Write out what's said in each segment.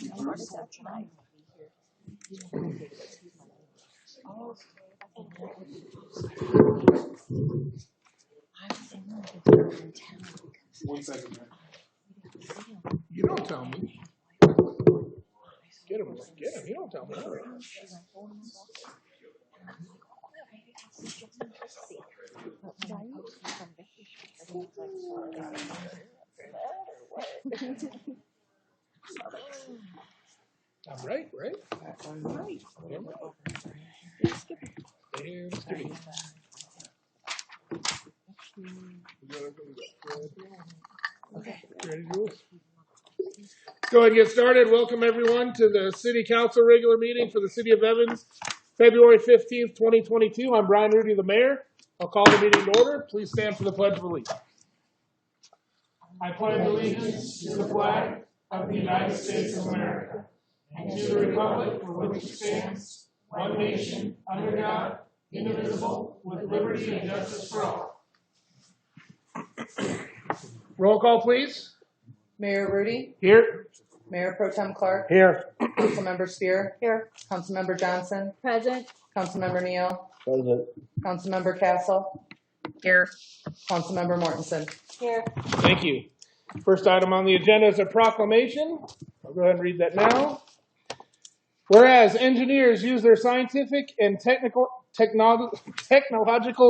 1 second, man. You don't tell me. Get him. You don't tell me. I'm right? I'm right. Okay. Ready, Jules? Go ahead and get started. Welcome, everyone, to the City Council regular meeting for the City of Evans, February 15th, 2022. I'm Brian Rudy, the mayor. I'll call the meeting to order. Please stand for the Pledge of Allegiance. I pledge allegiance to the flag of the United States of America and to the republic for which it stands, one nation, under God, indivisible, with liberty and justice for all. Roll call, please. Mayor Rudy? Here. Mayor Pro Tem Clark? Here. Councilmember Spear? Here. Councilmember Johnson? Present. Councilmember Neal? Present. Councilmember Castle? Here. Councilmember Mortensen? Here. Thank you. First item on the agenda is a proclamation. I'll go ahead and read that now. Whereas engineers use their scientific and technological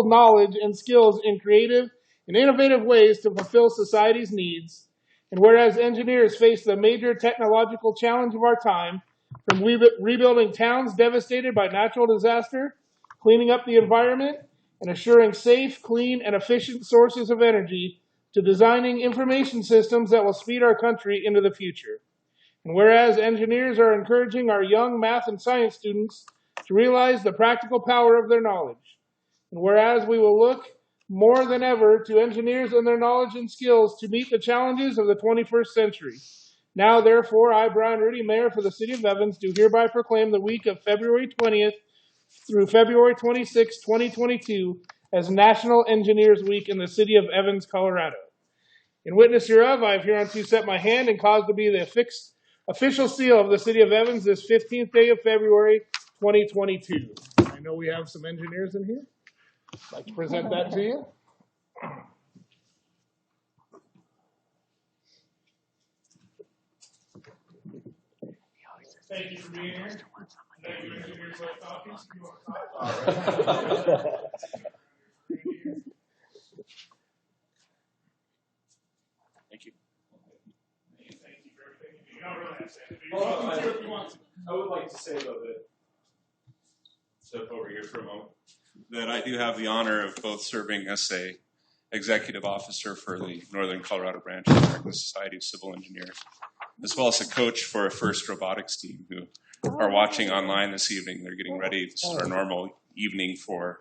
knowledge and skills in creative and innovative ways to fulfill society's needs, and whereas engineers face the major technological challenge of our time, from rebuilding towns devastated by natural disaster, cleaning up the environment, and assuring safe, clean, and efficient sources of energy, to designing information systems that will speed our country into the future. And whereas engineers are encouraging our young math and science students to realize the practical power of their knowledge. And whereas we will look more than ever to engineers and their knowledge and skills to meet the challenges of the 21st century. Now, therefore, I, Brian Rudy, Mayor for the City of Evans, do hereby proclaim the week of February 20th through February 26, 2022 as National Engineers Week in the City of Evans, Colorado. In witness hereof, I have hereunto set my hand and caused to be the official seal of the City of Evans this 15th day of February, 2022. I know we have some engineers in here. I'd like to present that to you. Thank you for being here. Thank you, engineers like talking. You want to talk? Thank you. Thank you for everything. You don't really have to say anything. You're welcome to if you want to. I would like to say, though, that step over here for a moment, that I do have the honor of both serving as a executive officer for the Northern Colorado branch of the American Society of Civil Engineers, as well as a coach for a FIRST robotics team who are watching online this evening. They're getting ready. This is our normal evening for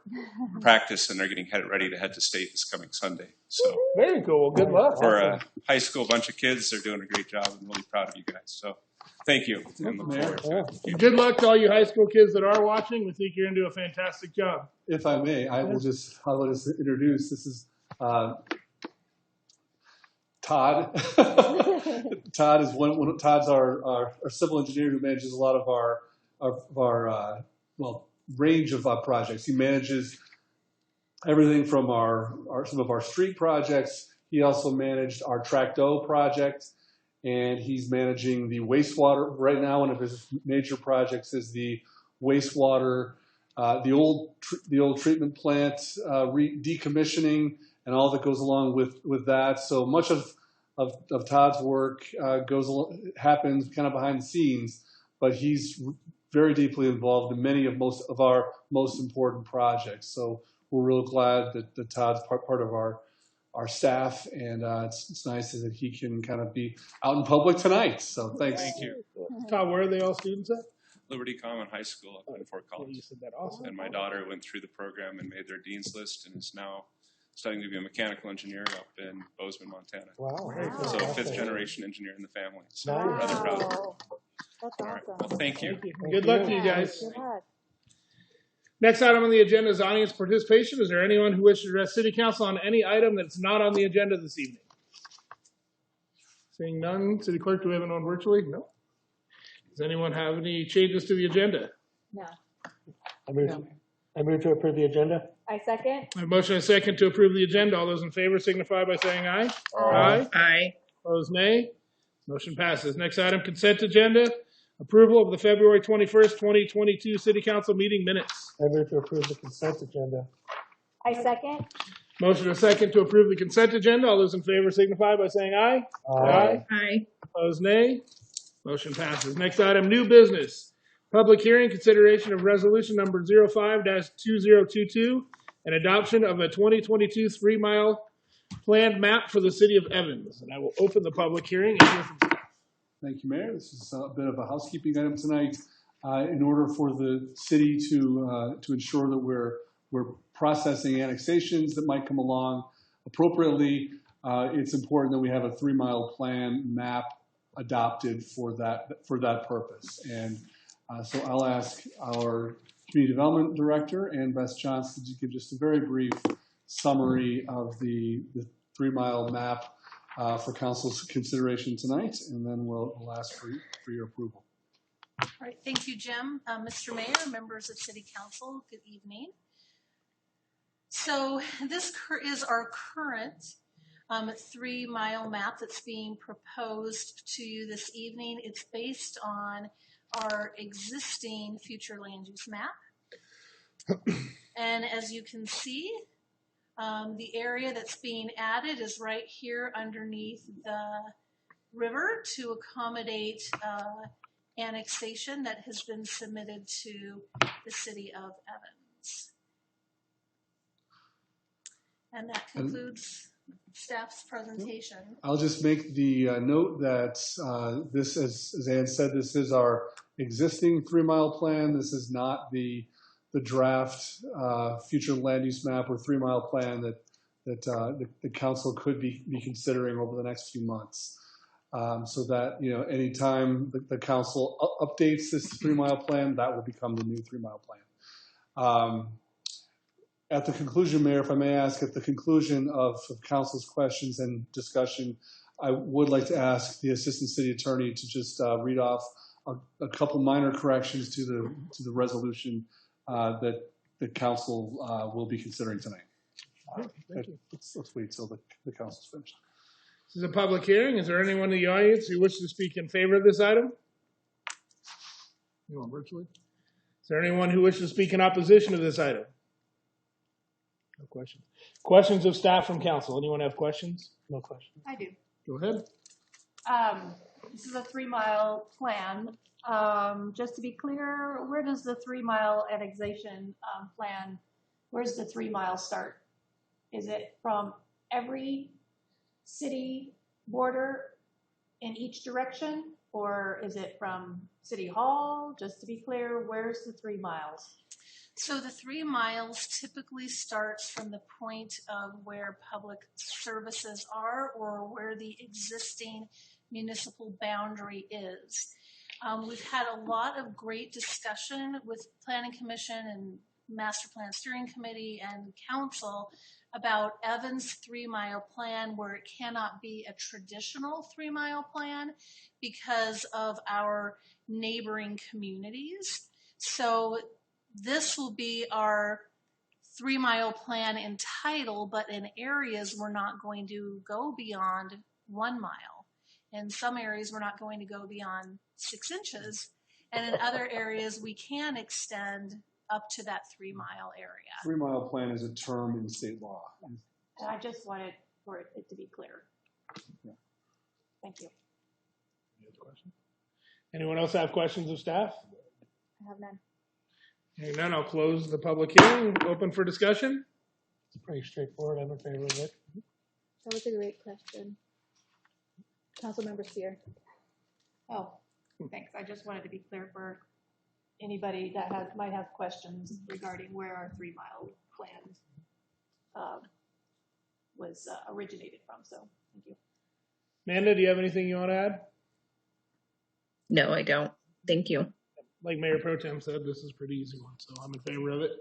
practice, and they're getting ready to head to state this coming Sunday. So very cool. Good luck. For a high school bunch of kids, they're doing a great job. I'm really proud of you guys. So thank you. And look forward to it. Good luck to all you high school kids that are watching. We think you're going to do a fantastic job. If I may, I will just introduce. This is Todd. Todd is one. Todd's our civil engineer who manages a lot of our range of projects. He manages everything from some of our street projects. He also managed our Tract O project, and he's managing the wastewater right now. One of his major projects is the wastewater, the old treatment plant decommissioning, and all that goes along with that. So much of Todd's work happens kind of behind the scenes, but he's very deeply involved in most of our most important projects. So we're real glad that Todd's part of our staff, and it's nice that he can kind of be out in public tonight. So thanks. Thank you. Todd, where are they all students at? Liberty Common High School up in Fort Collins. You said that awesome. And my daughter went through the program and made their dean's list and is now studying to be a mechanical engineer up in Bozeman, Montana. Wow. So fifth generation engineer in the family. So Wow. we're rather proud of her. That's All right. awesome. Well, thank you. Good luck to you guys. Good luck. Next item on the agenda is audience participation. Is there anyone who wishes to address City Council on any item that's not on the agenda this evening? Seeing none, City Clerk, do we have anyone virtually? No. Does anyone have any changes to the agenda? No. I move to approve the agenda. I second. I have a motion and a second to approve the agenda. All those in favor signify by saying aye. Aye. Aye. Opposed, nay. Motion passes. Next item, consent agenda. Approval of the February 21st, 2022 City Council meeting minutes. I move to approve the consent agenda. I second. Motion and a second to approve the consent agenda. All those in favor signify by saying aye. Aye. Opposed, nay. Motion passes. Next item, new business. Public hearing, consideration of resolution number 05-2022 and adoption of a 2022 3-mile planned map for the city of Evans. And I will open the public hearing and hear from staff. Thank you, Mayor. This is a bit of a housekeeping item tonight. In order for the city to ensure that we're processing annexations that might come along appropriately, it's important that we have a 3-mile plan map adopted for that purpose. And so I'll ask our Community Development Director and Beth Johnson to give just a very brief summary of the 3-mile map for council's consideration tonight, and then we'll ask for your approval. All right, thank you, Jim. Mr. Mayor, members of City Council, good evening. So this is our current 3-mile map that's being proposed to you this evening. It's based on our existing future land use map. And as you can see, the area that's being added is right here underneath the river to accommodate annexation that has been submitted to the city of Evans. And that concludes staff's presentation. I'll just make the note that this, as Ann said, this is our existing 3-mile plan. This is not the draft future land use map or 3-mile plan that the council could be considering over the next few months. So that, anytime the council updates this 3-mile plan, that will become the new 3-mile plan. At the conclusion, Mayor, if I may ask, at the conclusion of council's questions and discussion, I would like to ask the Assistant City Attorney to just read off a couple minor corrections to the resolution that the council will be considering tonight. Thank you. Let's wait till the council's finished. This is a public hearing. Is there anyone in the audience who wishes to speak in favor of this item? Anyone virtually? Is there anyone who wishes to speak in opposition to this item? No questions. Questions of staff from council. Anyone have questions? No questions. I do. Go ahead. This is a 3-mile plan. Just to be clear, where does the 3-mile annexation plan, where's the 3-mile start? Is it from every city border in each direction, or is it from City Hall? Just to be clear, where's the 3 miles? So the 3 miles typically starts from the point of where public services are or where the existing municipal boundary is. We've had a lot of great discussion with Planning Commission and Master Plan Steering Committee and Council about Evans' 3-mile plan, where it cannot be a traditional 3-mile plan because of our neighboring communities. So this will be our 3-mile plan in title, but in areas we're not going to go beyond 1 mile. In some areas we're not going to go beyond 6 inches. And in other areas we can extend up to that 3-mile area. 3-mile plan is a term in state law. And I just wanted for it to be clear. Yeah. Thank you. Anyone else have questions of staff? I have none. Hearing none, I'll close the public hearing. Open for discussion. It's pretty straightforward. I'm in favor of it. That was a great question. Councilmember Sear. Oh, thanks. I just wanted to be clear for anybody that might have questions regarding where our 3-mile plan was originated from. So thank you. Amanda, do you have anything you want to add? No, I don't. Thank you. Like Mayor Pro Tem said, this is a pretty easy one, so I'm in favor of it.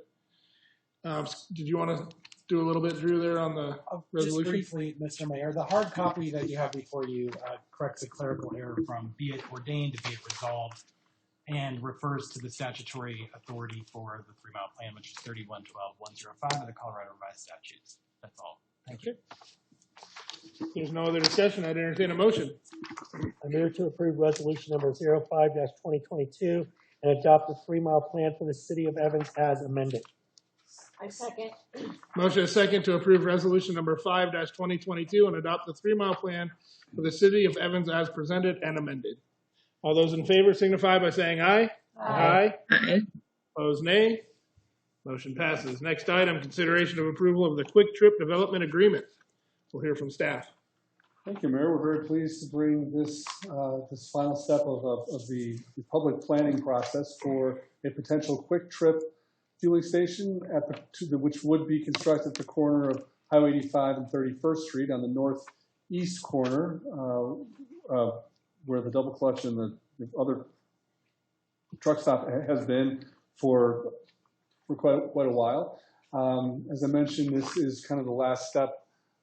Did you want to do a little bit, Drew, there on the resolution? Just briefly, Mr. Mayor, the hard copy that you have before you corrects a clerical error from be it ordained to be it resolved. and refers to the statutory authority for the 3 mile plan, which is 3112-105 of the Colorado Revised Statutes. That's all. Thank you. There's no other discussion. I'd entertain a motion. I move to approve resolution number 05-2022 and adopt the 3 mile plan for the city of Evans as amended. I second. Motion is second to approve resolution number 5-2022 and adopt the 3 mile plan for the city of Evans as presented and amended. All those in favor signify by saying aye. Aye. Aye. Opposed, nay. Motion passes. Next item, consideration of approval of the Quick Trip Development Agreement. We'll hear from staff. Thank you, Mayor. We're very pleased to bring this this final step of the public planning process for a potential quick trip fueling station at which would be constructed at the corner of Highway 85 and 31st Street on the northeast corner, where the double clutch and the other truck stop has been for quite a while. As I mentioned, this is kind of the last step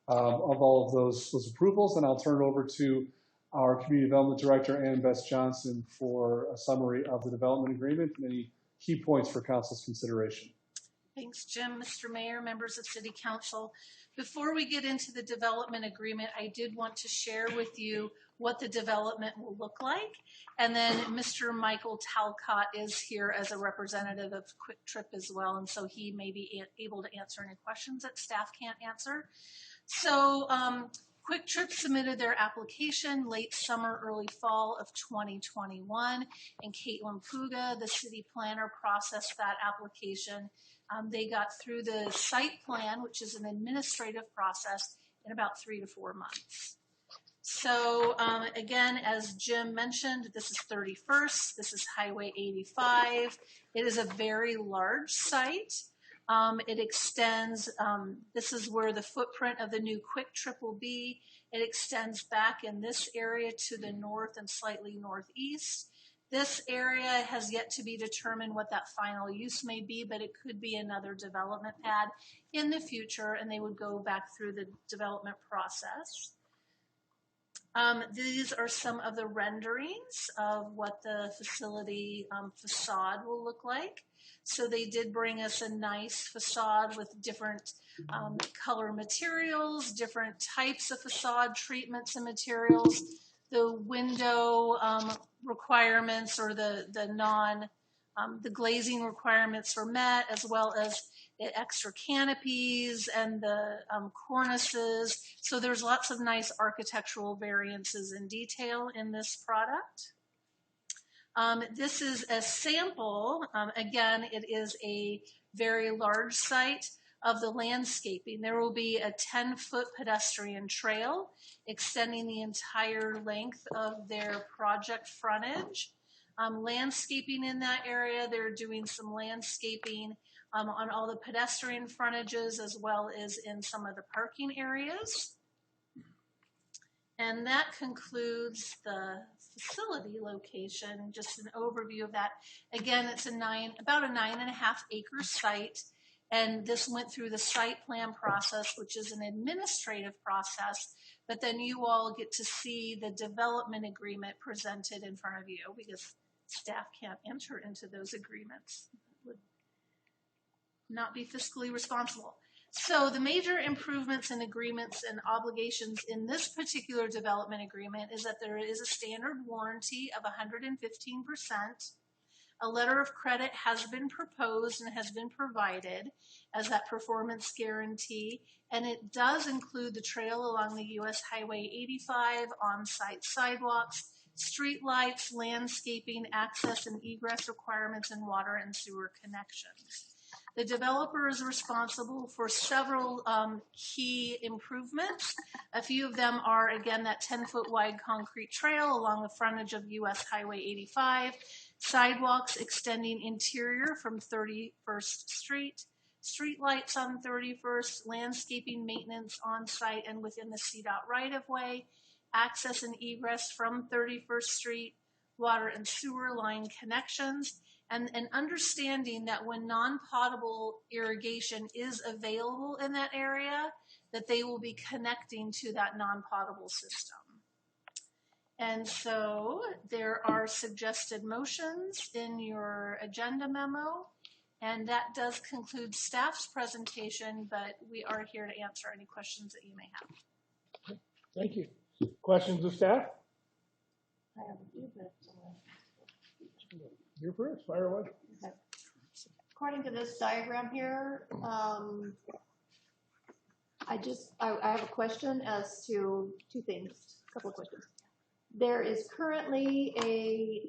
of all of those approvals, and I'll turn it over to our Community Development Director, Ann Bess Johnson, for a summary of the development agreement and any key points for Council's consideration. Thanks, Jim, Mr. Mayor, members of City Council. Before we get into the development agreement, I did want to share with you what the development will look like. And then Mr. Michael Talcott is here as a representative of Quick Trip as well, and so he may be able to answer any questions that staff can't answer. So Quick Trip submitted their application late summer, early fall of 2021, and Caitlin Puga, the city planner, processed that application. They got through the site plan, which is an administrative process, in about 3 to 4 months. So again, as Jim mentioned, this is 31st. This is Highway 85. It is a very large site. It extends, this is where the footprint of the new Quick Trip will be. It extends back in this area to the north and slightly northeast. This area has yet to be determined what that final use may be, but it could be another development pad in the future, and they would go back through the development process. These are some of the renderings of what the facility facade will look like. So they did bring us a nice facade with different color materials, different types of facade treatments and materials. The window requirements or the glazing requirements are met, as well as the extra canopies and the cornices. So there's lots of nice architectural variances and detail in this product. This is a sample. Again, it is a very large site of the landscaping. There will be a 10-foot pedestrian trail extending the entire length of their project frontage. Landscaping in that area, they're doing some landscaping on all the pedestrian frontages as well as in some of the parking areas. And that concludes the facility location, just an overview of that. Again, it's about a 9.5 acre site, and this went through the site plan process, which is an administrative process, but then you all get to see the development agreement presented in front of you because staff can't enter into those agreements. It would not be fiscally responsible. So the major improvements and agreements and obligations in this particular development agreement is that there is a standard warranty of 115%. A letter of credit has been proposed and has been provided as that performance guarantee, and it does include the trail along the U.S. Highway 85, on-site sidewalks, street lights, landscaping, access and egress requirements, and water and sewer connections. The developer is responsible for several key improvements. A few of them are, again, that 10-foot wide concrete trail along the frontage of U.S. Highway 85, sidewalks extending interior from 31st Street, street lights on 31st, landscaping maintenance on site and within the CDOT right-of-way, access and egress from 31st Street, water and sewer line connections, and understanding that when non-potable irrigation is available in that area, that they will be connecting to that non-potable system. And so there are suggested motions in your agenda memo. And that does conclude staff's presentation, but we are here to answer any questions that you may have. Thank you. Questions of staff? I have a few, but You're first. Fire away. according to this diagram here, I have a question as to two things, a couple of questions. There is currently a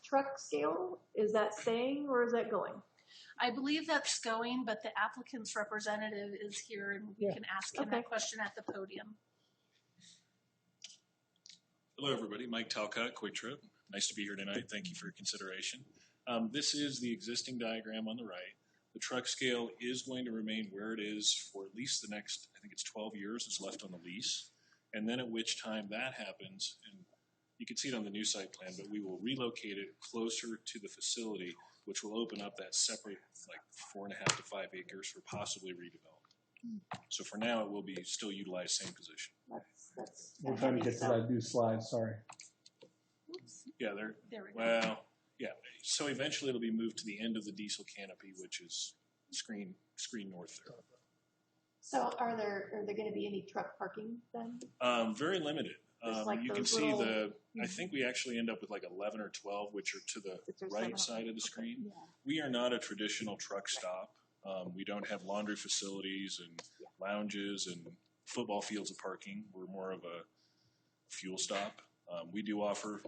truck scale. Is that staying or is that going? I believe that's going, but the applicant's representative is here and we can ask him that question at the podium. Hello, everybody. Mike Talcott, Quick Trip. Nice to be here tonight. Thank you for your consideration. This is the existing diagram on the right. The truck scale is going to remain where it is for at least the next, I think it's 12 years is left on the lease. And then at which time that happens, and you can see it on the new site plan, but we will relocate it closer to the facility, which will open up that separate, like 4.5 to 5 acres for possibly redevelopment. So for now, it will be still utilized same position. We're trying to get to that new slide, sorry. Yeah, There we go. well, yeah. So eventually it'll be moved to the end of the diesel canopy, which is screen north there. So are there going to be any truck parking then? Very limited. Like You can those see little- I think we actually end up with like 11 or 12, which are to the Which are right set up. side of the screen. Yeah. We are not a traditional truck stop. We don't have laundry facilities and lounges and football fields of parking. We're more of a fuel stop. We do offer,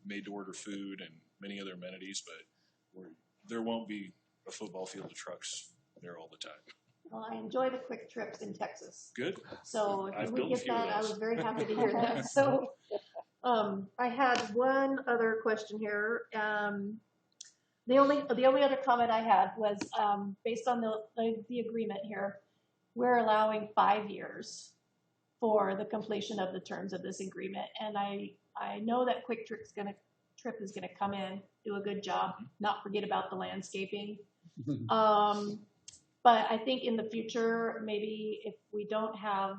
made-to-order food and many other amenities, but there won't be a football field of trucks there all the time. Well, I enjoy the quick trips in Texas. Good. So if I've we built a get few of that, I those. was very happy to hear that. So I had one other question here. The only other comment I had was based on the agreement here, we're allowing 5 years for the completion of the terms of this agreement. And I know that Quick Trip is gonna come in, do a good job, not forget about the landscaping. But I think in the future, maybe if we don't have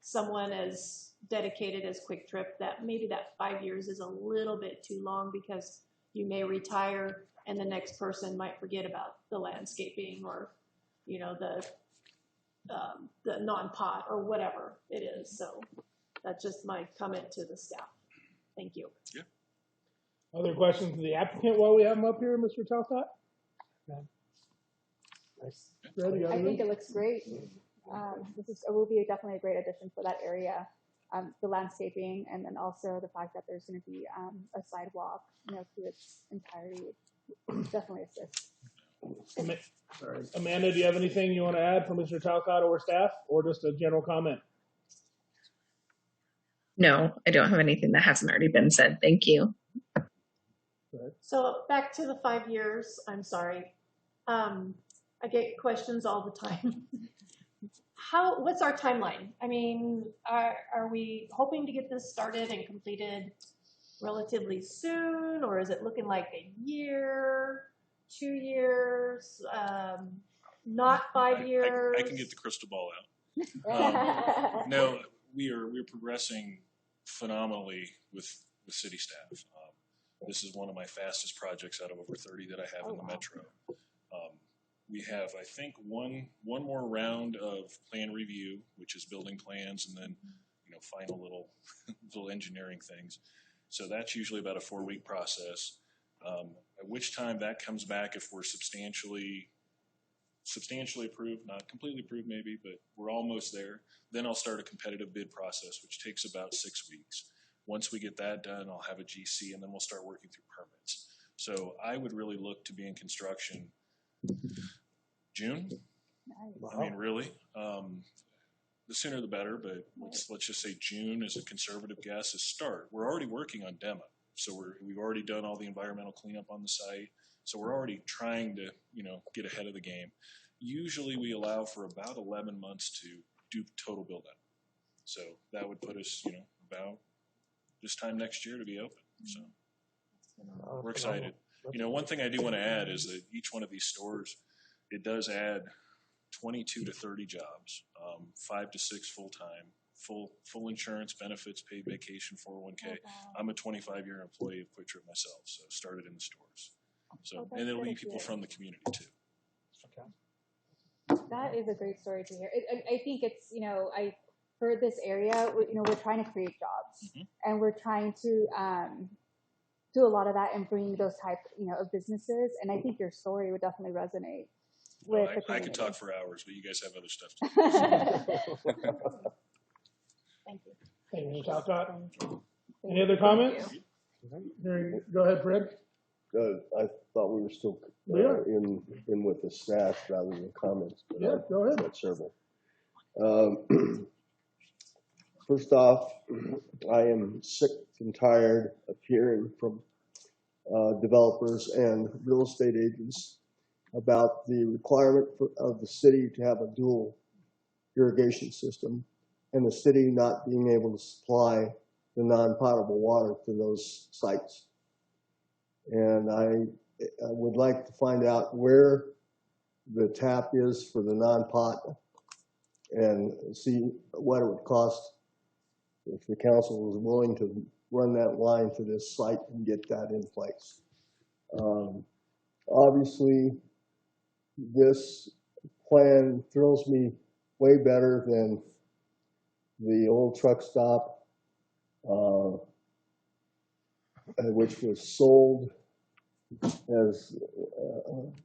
someone as dedicated as Quick Trip, that maybe that 5 years is a little bit too long because you may retire and the next person might forget about the landscaping or, the non-pot or whatever it is. So that's just my comment to the staff. Thank you. Yeah. Other questions of the applicant while we have him up here, Mr. Talcott? Nice. Fred, you got I think anything? it looks great. It will be definitely a great addition for that area. The landscaping, and then also the fact that there's going to be a sidewalk, through its entirety, definitely assists. Amanda, do you have anything you want to add from Mr. Talcott or staff, or just a general comment? No, I don't have anything that hasn't already been said. Thank you. So back to the 5 years, I'm sorry. I get questions all the time. What's our timeline? I mean, are we hoping to get this started and completed relatively soon, or is it looking like a year, 2 years, not 5 years? I can get the crystal ball out. No, we're progressing phenomenally with city staff. This is one of my fastest projects out of over 30 that I have in the metro. We have, I think, one more round of plan review, which is building plans, and then final little engineering things. So that's usually about a 4-week process. At which time that comes back, if we're substantially approved, not completely approved maybe, but we're almost there. Then I'll start a competitive bid process, which takes about 6 weeks. Once we get that done, I'll have a GC, and then we'll start working through permits. So I would really look to be in construction June. Nice. I mean, really. The sooner the better, but let's just say June is a conservative guess. Start. We're already working on demo, so we've already done all the environmental cleanup on the site. So we're already trying to get ahead of the game. Usually we allow for about 11 months to do total build out. So that would put us about this time next year to be open. So we're excited. One thing I do want to add is that each one of these stores, it does add 22 to 30 jobs, 5 to 6 full-time, full insurance, benefits, paid vacation, 401k. I'm a 25-year employee of Quick Trip myself, so started in the stores. So, and it'll be people from the community too. That is a great story to hear. I think it's, for this area, we're trying to create jobs, and we're trying to do a lot of that and bring those type, of businesses. And I think your story would definitely resonate with the community. I could talk for hours, but you guys have other stuff to do. Thank you. Thank you, Todd. Any other comments? Go ahead, Fred. I thought we were still in with the staff rather than comments. But yeah, go ahead. Got several. First off, I am sick and tired of hearing from developers and real estate agents about the requirement of the city to have a dual irrigation system, and the city not being able to supply the non-potable water to those sites. And I would like to find out where the tap is for the non-pot and see what it would cost if the council was willing to run that line to this site and get that in place. Obviously, this plan thrills me way better than the old truck stop, which was sold, as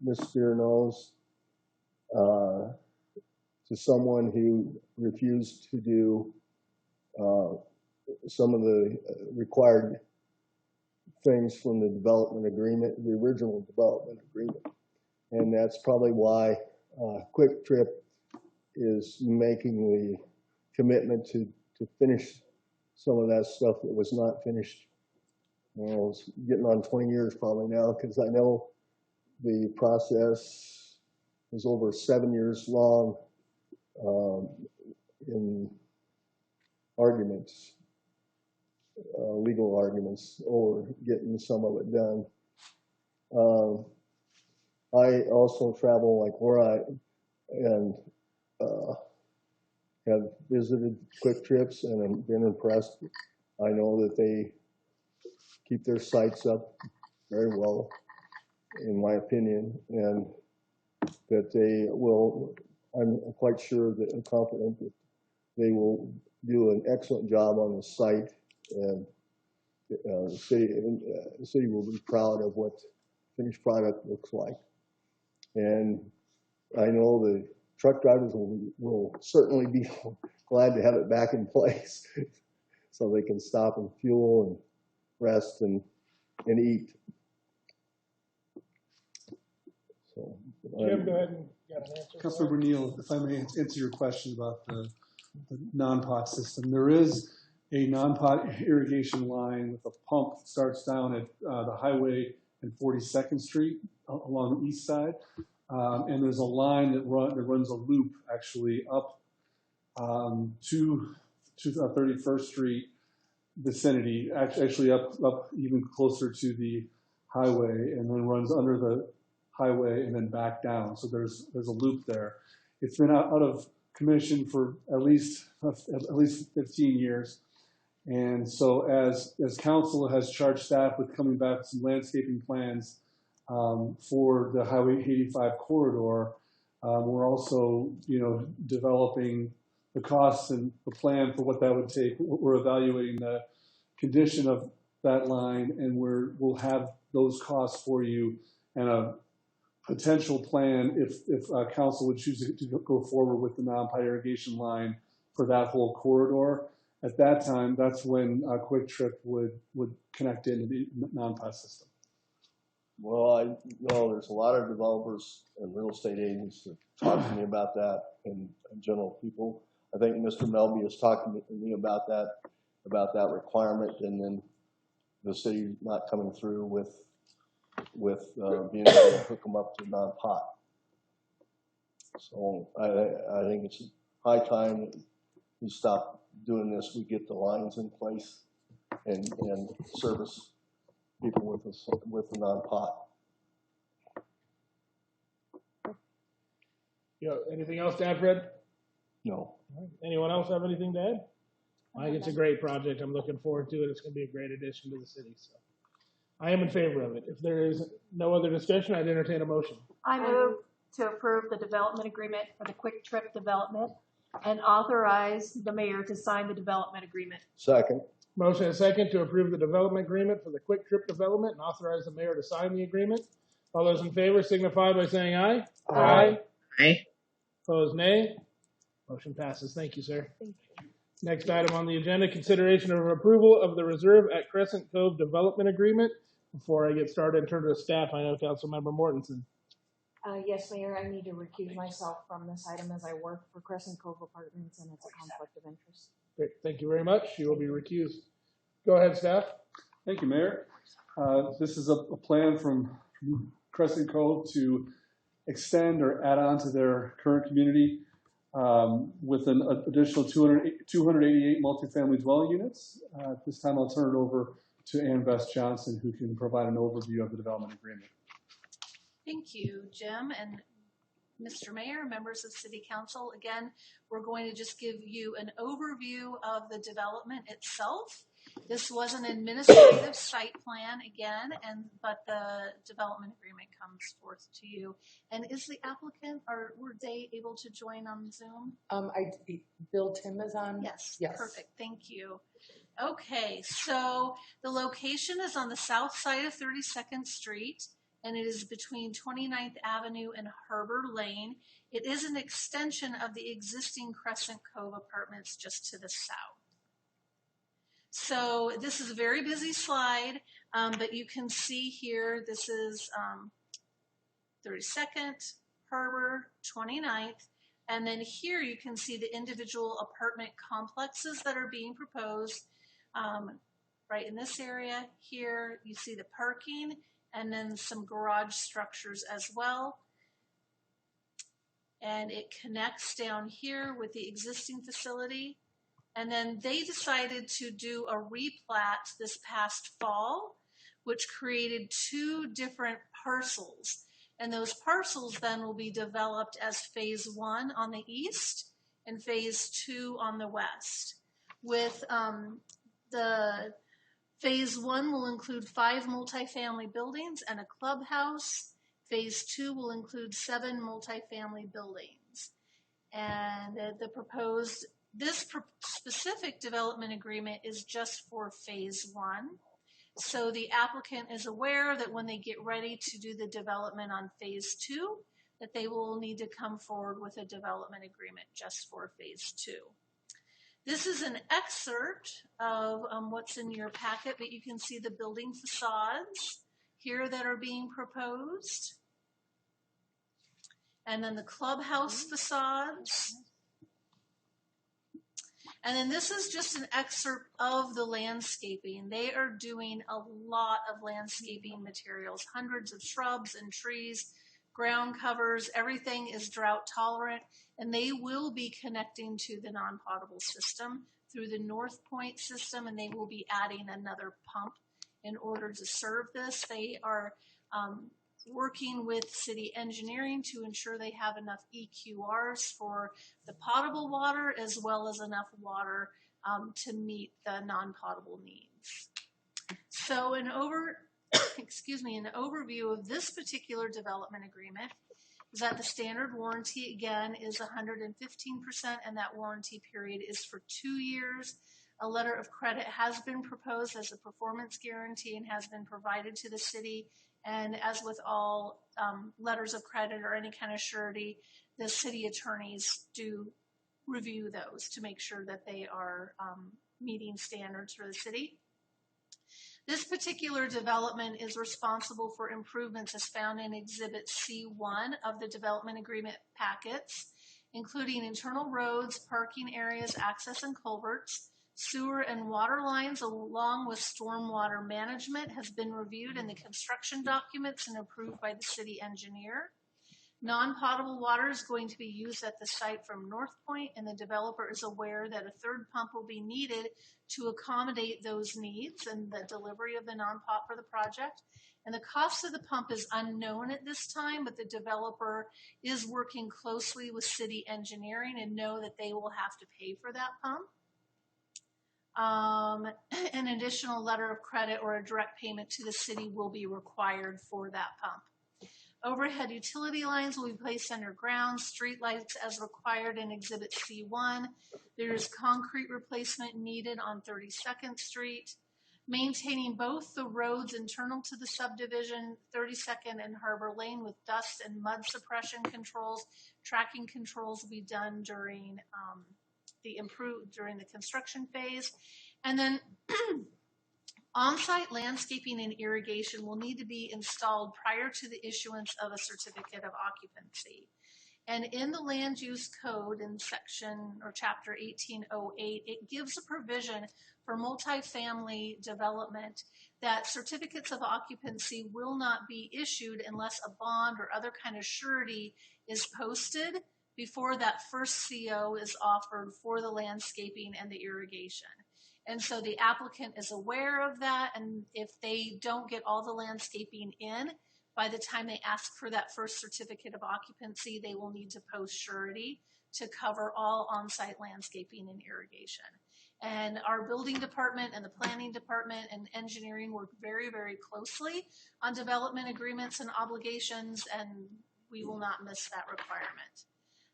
Ms. Spear knows, to someone who refused to do some of the required things from the development agreement, the original development agreement. And that's probably why Quick Trip is making the commitment to finish some of that stuff that was not finished. It's getting on 20 years probably now, because I know the process is over 7 years long in arguments, legal arguments over getting some of it done. I also travel like where and have visited Quick Trips and have been impressed. I know that they keep their sites up very well, in my opinion, and that they will, I'm quite sure that I'm confident that they will do an excellent job on the site, and the city will be proud of what the finished product looks like. And I know the truck drivers will certainly be glad to have it back in place so they can stop and fuel and rest and eat. So, Jim, go ahead and get an answer. Councilmember Neal, if I may answer your question about the non-pot system. There is a non-pot irrigation line with a pump that starts down at the highway and 42nd Street along the east side. And there's a line that runs a loop actually up to 31st Street vicinity, actually up even closer to the highway, and then runs under the highway and then back down. So there's a loop there. It's been out of commission for at least 15 years. And so as council has charged staff with coming back with some landscaping plans for the Highway 85 corridor, we're also, developing the costs and the plan for what that would take. We're evaluating the condition of that line, and we'll have those costs for you and a potential plan if council would choose to go forward with the non-pot irrigation line for that whole corridor. At that time, that's when Quick Trip would connect into the non-pot system. Well, I know there's a lot of developers and real estate agents that talk to me about that, and general people. I think Mr. Melby was talking to me about that requirement, and then the city not coming through with being able to hook them up to non-pot. So I think it's high time that we stop doing this. We get the lines in place and service people with the non-pot. Anything else to add, Fred? No. Anyone else have anything to add? I think it's a great project. I'm looking forward to it. It's going to be a great addition to the city. So I am in favor of it. If there is no other discussion, I'd entertain a motion. I move to approve the development agreement for the Quick Trip development and authorize the mayor to sign the development agreement. Second. Motion and second to approve the development agreement for the Quick Trip development and authorize the mayor to sign the agreement. All those in favor signify by saying aye. Aye. Aye. Opposed, nay. Motion passes. Thank you, sir. Next item on the agenda, consideration of approval of the reserve at Crescent Cove development agreement. Before I get started and turn to the staff, I know Councilmember Mortensen. Yes, Mayor, I need to recuse myself from this item as I work for Crescent Cove Apartments and it's a conflict of interest. Great. Thank you very much. You will be recused. Go ahead, staff. Thank you, Mayor. This is a plan from Crescent Cove to extend or add on to their current community with an additional 288 multifamily dwelling units. At this time, I'll turn it over to Ann Beth Johnson, who can provide an overview of the development agreement. Thank you, Jim and Mr. Mayor, members of City Council. Again, we're going to just give you an overview of the development itself. This was an administrative site plan again, but the development agreement comes forth to you. And is the applicant, or were they able to join on Zoom? Bill Tim is on. Yes. Perfect. Thank you. Okay, so the location is on the south side of 32nd Street, and it is between 29th Avenue and Harbor Lane. It is an extension of the existing Crescent Cove apartments just to the south. So this is a very busy slide, but you can see here, this is 32nd, Harbor, 29th, and then here you can see the individual apartment complexes that are being proposed. Right in this area here, you see the parking and then some garage structures as well. And it connects down here with the existing facility. And then they decided to do a replat this past fall, which created two different parcels. And those parcels then will be developed as phase 1 on the east and phase 2 on the west. With the phase 1 will include 5 multifamily buildings and a clubhouse. Phase 2 will include 7 multifamily buildings. And this specific development agreement is just for phase 1. So the applicant is aware that when they get ready to do the development on phase 2, that they will need to come forward with a development agreement just for phase 2. This is an excerpt of what's in your packet, but you can see the building facades here that are being proposed. And then the clubhouse facades. And then this is just an excerpt of the landscaping. They are doing a lot of landscaping materials, hundreds of shrubs and trees, ground covers, everything is drought tolerant, and they will be connecting to the non-potable system through the North Point system, and they will be adding another pump in order to serve this. They are working with city engineering to ensure they have enough EQRs for the potable water as well as enough water to meet the non-potable needs. So an overview of this particular development agreement is that the standard warranty again is 115%, and that warranty period is for 2 years. A letter of credit has been proposed as a performance guarantee and has been provided to the city. And as with all letters of credit or any kind of surety, the city attorneys do review those to make sure that they are meeting standards for the city. This particular development is responsible for improvements as found in Exhibit C1 of the development agreement packets, including internal roads, parking areas, access and culverts. Sewer and water lines along with stormwater management has been reviewed in the construction documents and approved by the city engineer. Non-potable water is going to be used at the site from North Point, and the developer is aware that a third pump will be needed to accommodate those needs and the delivery of the non-pot for the project. And the cost of the pump is unknown at this time, but the developer is working closely with city engineering and know that they will have to pay for that pump. An additional letter of credit or a direct payment to the city will be required for that pump. Overhead utility lines will be placed underground, street lights as required in Exhibit C1. There's concrete replacement needed on 32nd Street. Maintaining both the roads internal to the subdivision, 32nd and Harbor Lane, with dust and mud suppression controls. Tracking controls will be done during during the construction phase. And then on-site landscaping and irrigation will need to be installed prior to the issuance of a certificate of occupancy. And in the land use code in section or chapter 1808, it gives a provision for multifamily development that certificates of occupancy will not be issued unless a bond or other kind of surety is posted before that first CO is offered for the landscaping and the irrigation. And so the applicant is aware of that, and if they don't get all the landscaping in, by the time they ask for that first certificate of occupancy, they will need to post surety to cover all on-site landscaping and irrigation. And our building department and the planning department and engineering work very, very closely on development agreements and obligations, and we will not miss that requirement.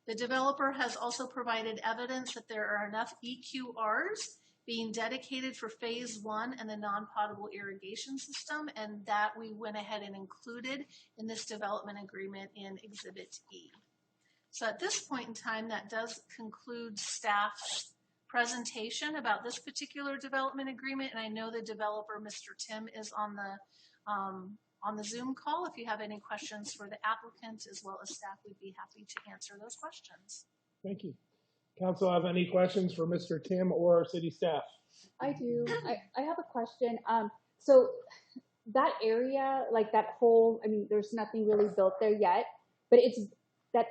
The developer has also provided evidence that there are enough EQRs being dedicated for phase 1 and the non-potable irrigation system, and that we went ahead and included in this development agreement in Exhibit E. So at this point in time, that does conclude staff's presentation about this particular development agreement, and I know the developer, Mr. Tim, is on the Zoom call. If you have any questions for the applicant as well as staff, we'd be happy to answer those questions. Thank you. Council have any questions for Mr. Tim or our city staff? I do. I have a question. So that area, like that whole, I mean, there's nothing really built there yet, but it's that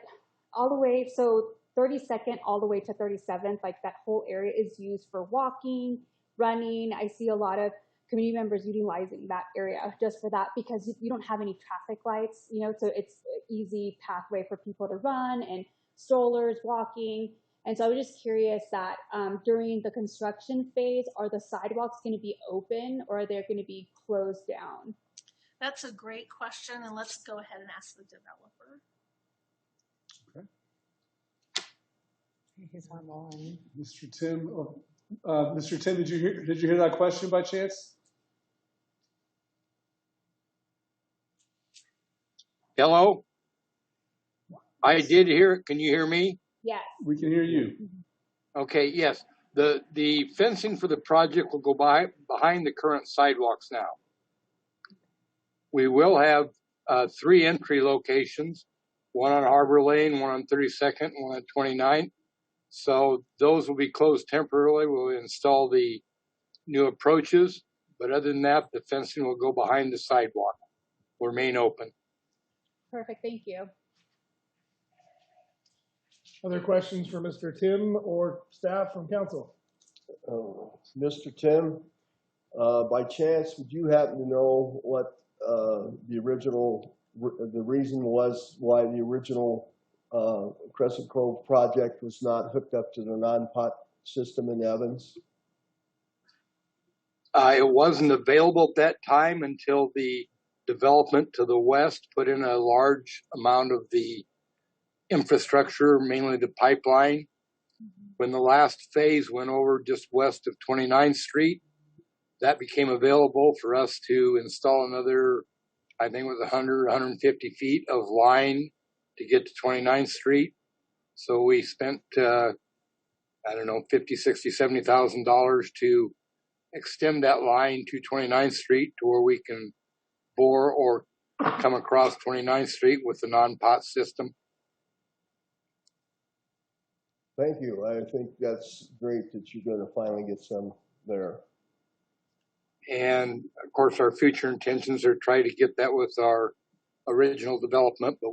all the way, so 32nd all the way to 37th, like that whole area is used for walking, running. I see a lot of community members utilizing that area just for that because you don't have any traffic lights, you know, so it's an easy pathway for people to run and strollers, walking. And so I was just curious that during the construction phase, are the sidewalks going to be open or are they going to be closed down? That's a great question, and let's go ahead and ask the developer. Okay. He's online. Mr. Tim, Mr. Tim, did you hear that question by chance? Hello? I did hear it. Can you hear me? Yes. We can hear you. Okay, yes. The fencing for the project will go behind the current sidewalks now. We will have 3 entry locations, one on Harbor Lane, one on 32nd, and one on 29th. So those will be closed temporarily. We'll install the new approaches, but other than that, the fencing will go behind the sidewalk. Will remain open. Perfect, thank you. Other questions for Mr. Tim or staff from council? Mr. Tim, by chance, would you happen to know what the reason was why the original Crescent Cove project was not hooked up to the non-pot system in Evans? It wasn't available at that time until the development to the west put in a large amount of the infrastructure, mainly the pipeline. When the last phase went over just west of 29th Street, that became available for us to install another, I think it was 100, 150 feet of line to get to 29th Street. So we spent, I don't know, $50,000, $60,000, $70,000 to extend that line to 29th Street to where we can bore or come across 29th Street with the non-pot system. Thank you. I think that's great that you're going to finally get some there. And of course, our future intentions are try to get that with our original development, but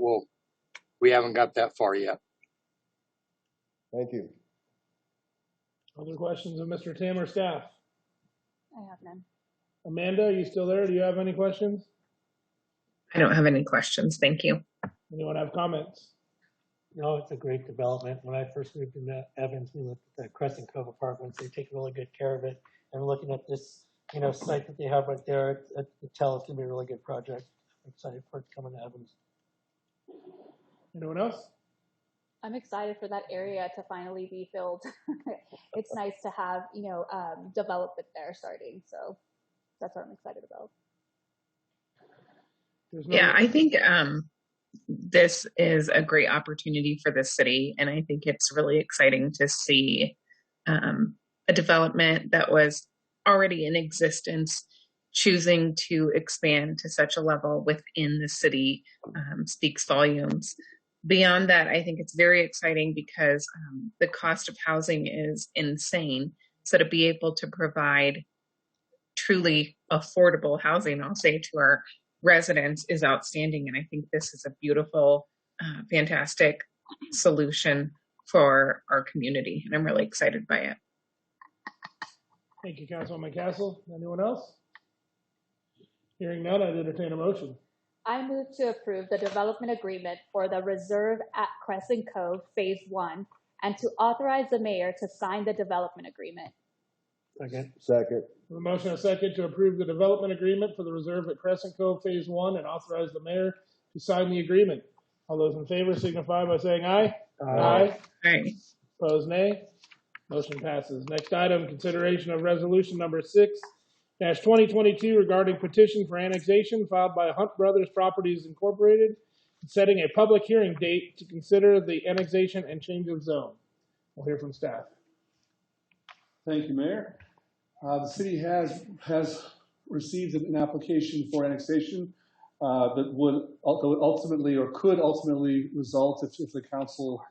we haven't got that far yet. Thank you. Other questions of Mr. Tim or staff? I have none. Amanda, are you still there? Do you have any questions? I don't have any questions. Thank you. Anyone have comments? No, it's a great development. When I first moved into Evans, we looked at the Crescent Cove apartments. They take really good care of it. And looking at this, site that they have right there, I can tell it's gonna be a really good project. I'm excited for it coming to Evans. Anyone else? I'm excited for that area to finally be filled. It's nice to have, development there starting. So that's what I'm excited about. Yeah, I think this is a great opportunity for the city, and I think it's really exciting to see a development that was already in existence choosing to expand to such a level within the city speaks volumes. Beyond that, I think it's very exciting because the cost of housing is insane. So to be able to provide truly affordable housing, I'll say, to our residents is outstanding. And I think this is a beautiful, fantastic solution for our community. And I'm really excited by it. Thank you, Councilwoman Castle. Anyone else? Hearing none, I'd entertain a motion. I move to approve the development agreement for the Reserve at Crescent Cove Phase 1 and to authorize the mayor to sign the development agreement. Second. A motion and a second to approve the development agreement for the Reserve at Crescent Cove Phase 1 and authorize the mayor to sign the agreement. All those in favor signify by saying aye. Aye. Aye. Opposed, nay. Motion passes. Next item, consideration of resolution number 6-2022 regarding petition for annexation filed by Hunt Brothers Properties Incorporated, setting a public hearing date to consider the annexation and change of zone. We'll hear from staff. Thank you, Mayor. The city has received an application for annexation that would ultimately or could ultimately result if the council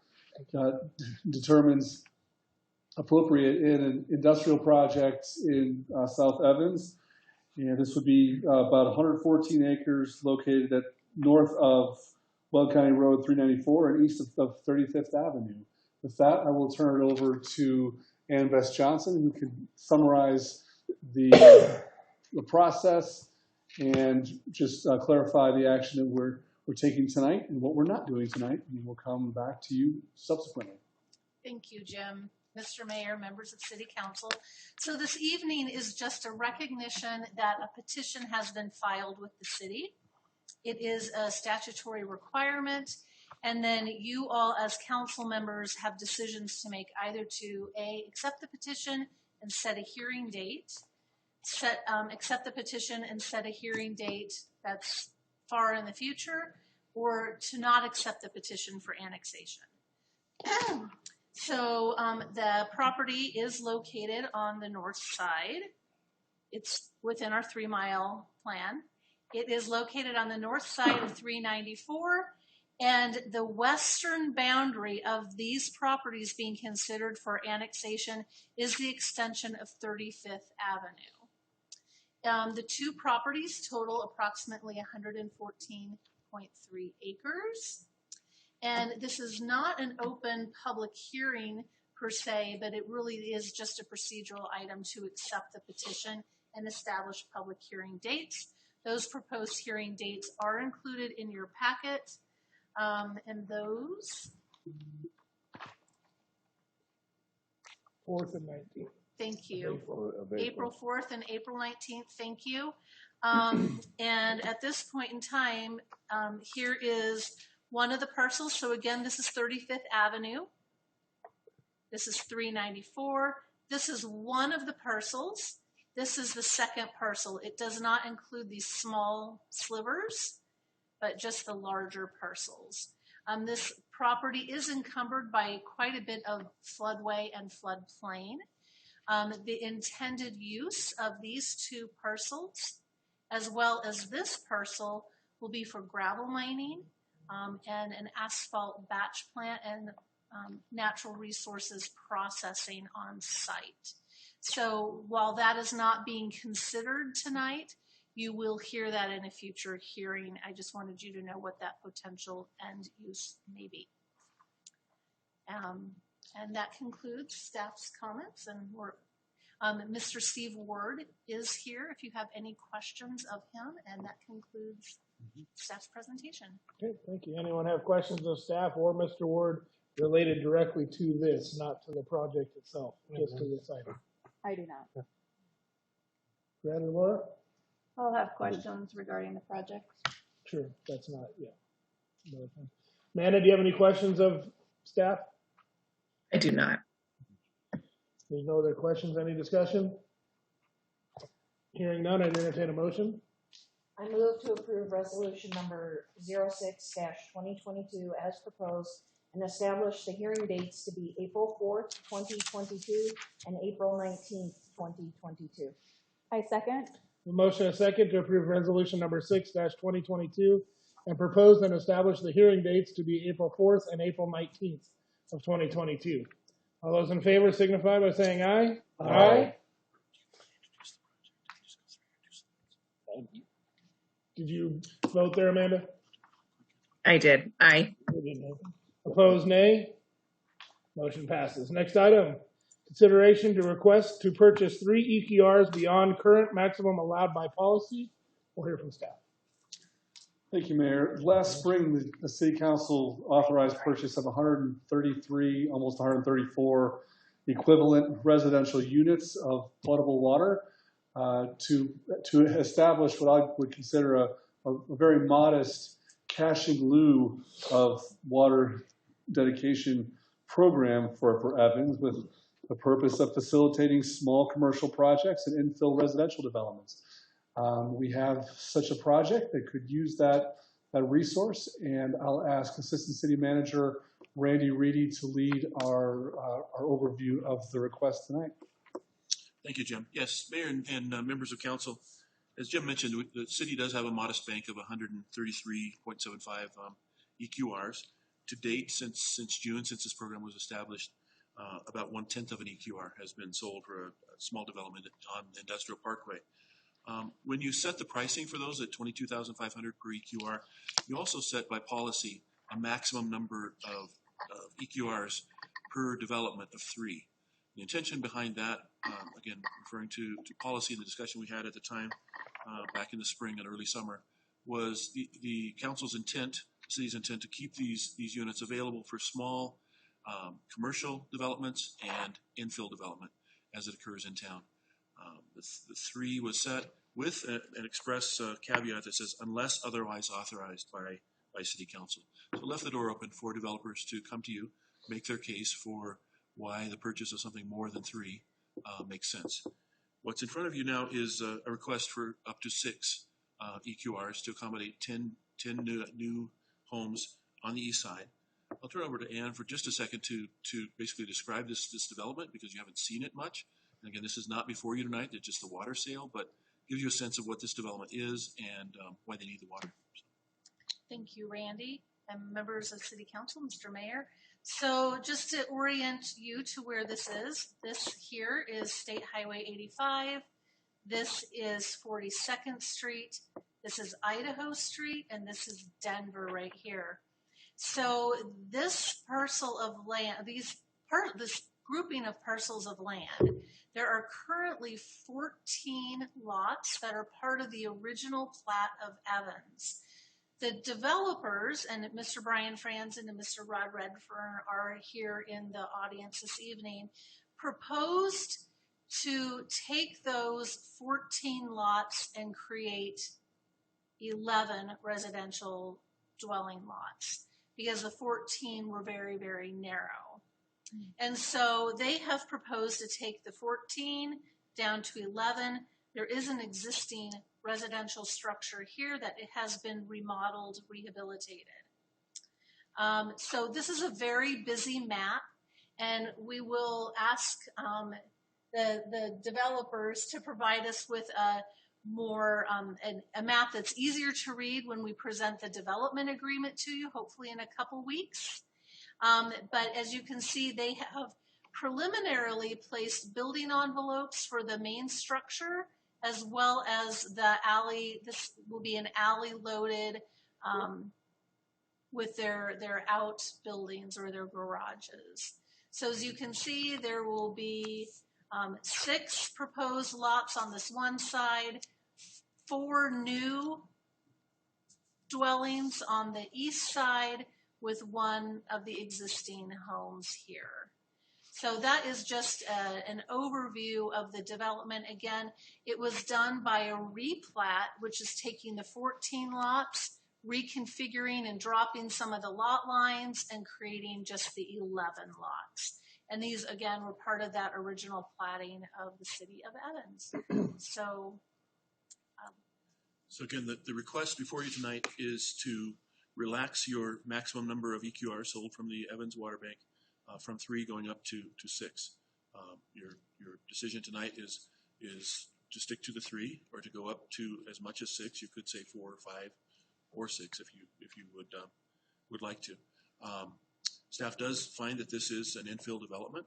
determines appropriate in an industrial project in South Evans. And this would be about 114 acres located at north of Bug County Road 394 and east of 35th Avenue. With that, I will turn it over to Ann Bess Johnson, who can summarize the process and just clarify the action that we're taking tonight and what we're not doing tonight. And we'll come back to you subsequently. Thank you, Jim. Mr. Mayor, members of City Council. So this evening is just a recognition that a petition has been filed with the city. It is a statutory requirement. And then you all as council members have decisions to make, either to accept the petition and set a hearing date, accept the petition and set a hearing date that's far in the future, or to not accept the petition for annexation. So the property is located on the north side. It's within our 3-mile plan. It is located on the north side of 394, and the western boundary of these properties being considered for annexation is the extension of 35th Avenue. The two properties total approximately 114.3 acres. And this is not an open public hearing per se, but it really is just a procedural item to accept the petition and establish public hearing dates. Those proposed hearing dates are included in your packet. And those 4th and 19th. Thank you. April 4th and April 19th. Thank you. And at this point in time, here is one of the parcels. So again, this is 35th Avenue. This is 394. This is one of the parcels. This is the second parcel. It does not include these small slivers, but just the larger parcels. This property is encumbered by quite a bit of floodway and floodplain. The intended use of these two parcels, as well as this parcel, will be for gravel mining and an asphalt batch plant and natural resources processing on site. So while that is not being considered tonight, you will hear that in a future hearing. I just wanted you to know what that potential end use may be. And that concludes staff's comments, and Mr. Steve Ward is here if you have any questions of him, and that concludes staff's presentation. Okay, thank you. Anyone have questions of staff or Mr. Ward related directly to this, not to the project itself, just to this item? I do not. Brandon, Laura? I'll have questions regarding the project. Sure, that's not, yeah. No, Amanda, do you have any questions of staff? I do not. There's no other questions, any discussion? Hearing none, I'd entertain a motion. I move to approve resolution number 06-2022 as proposed and establish the hearing dates to be April 4th, 2022 and April 19th, 2022. I second. A motion and a second to approve resolution number 6-2022 and propose and establish the hearing dates to be April 4th and April 19th of 2022. All those in favor signify by saying aye. Aye. Did you vote there, Amanda? I did. Aye. Opposed, nay. Motion passes. Next item, consideration to request to purchase 3 EQRs beyond current maximum allowed by policy. We'll hear from staff. Thank you, Mayor. Last spring, the City Council authorized purchase of 133, almost 134 equivalent residential units of potable water to establish what I would consider a very modest cash in lieu of water dedication program for Evans, with the purpose of facilitating small commercial projects and infill residential developments. We have such a project that could use that resource, and I'll ask Assistant City Manager Randy Reedy to lead our overview of the request tonight. Thank you, Jim. Yes, Mayor and members of council, as Jim mentioned, the city does have a modest bank of 133.75 EQRs. To date, since June, since this program was established, about 1/10 of an EQR has been sold for a small development on Industrial Parkway. When you set the pricing for those at $22,500 per EQR, you also set by policy a maximum number of EQRs per development of 3. The intention behind that, again, referring to policy and the discussion we had at the time back in the spring and early summer, was the council's intent, the city's intent to keep these units available for small commercial developments and infill development as it occurs in town. The 3 was set with an express caveat that says unless otherwise authorized by City Council. So it left the door open for developers to come to you, make their case for why the purchase of something more than 3 makes sense. What's in front of you now is a request for up to 6 EQRs to accommodate 10 new homes on the east side. I'll turn over to Ann for just a second to basically describe this development, because you haven't seen it much. And again, this is not before you tonight, it's just a water sale, but gives you a sense of what this development is and why they need the water. Thank you, Randy, and members of City Council, Mr. Mayor. So just to orient you to where this here is State Highway 85. This is 42nd Street. This is Idaho Street, and this is Denver right here. So this parcel of land, this grouping of parcels of land, there are currently 14 lots that are part of the original plat of Evans. The developers, and Mr. Brian Franzen and Mr. Rod Redfern are here in the audience this evening, proposed to take those 14 lots and create 11 residential dwelling lots, because the 14 were very, very narrow. And so they have proposed to take the 14 down to 11. There is an existing residential structure here that it has been remodeled, rehabilitated. So this is a very busy map, and we will ask the developers to provide us with a map that's easier to read when we present the development agreement to you, hopefully in a couple weeks. But as you can see, they have preliminarily placed building envelopes for the main structure, as well as the alley. This will be an alley loaded with their outbuildings or their garages. So as you can see, there will be 6 proposed lots on this one side, 4 new dwellings on the east side with one of the existing homes here. So that is just an overview of the development. Again, it was done by a replat, which is taking the 14 lots, reconfiguring and dropping some of the lot lines and creating just the 11 lots. And these, again, were part of that original platting of the city of Evans. So again, the request before you tonight is to relax your maximum number of EQRs sold from the Evans Water Bank from 3 going up to 6. Your decision tonight is to stick to the 3 or to go up to as much as 6. You could say 4 or 5 or 6 if you would like to. Staff does find that this is an infill development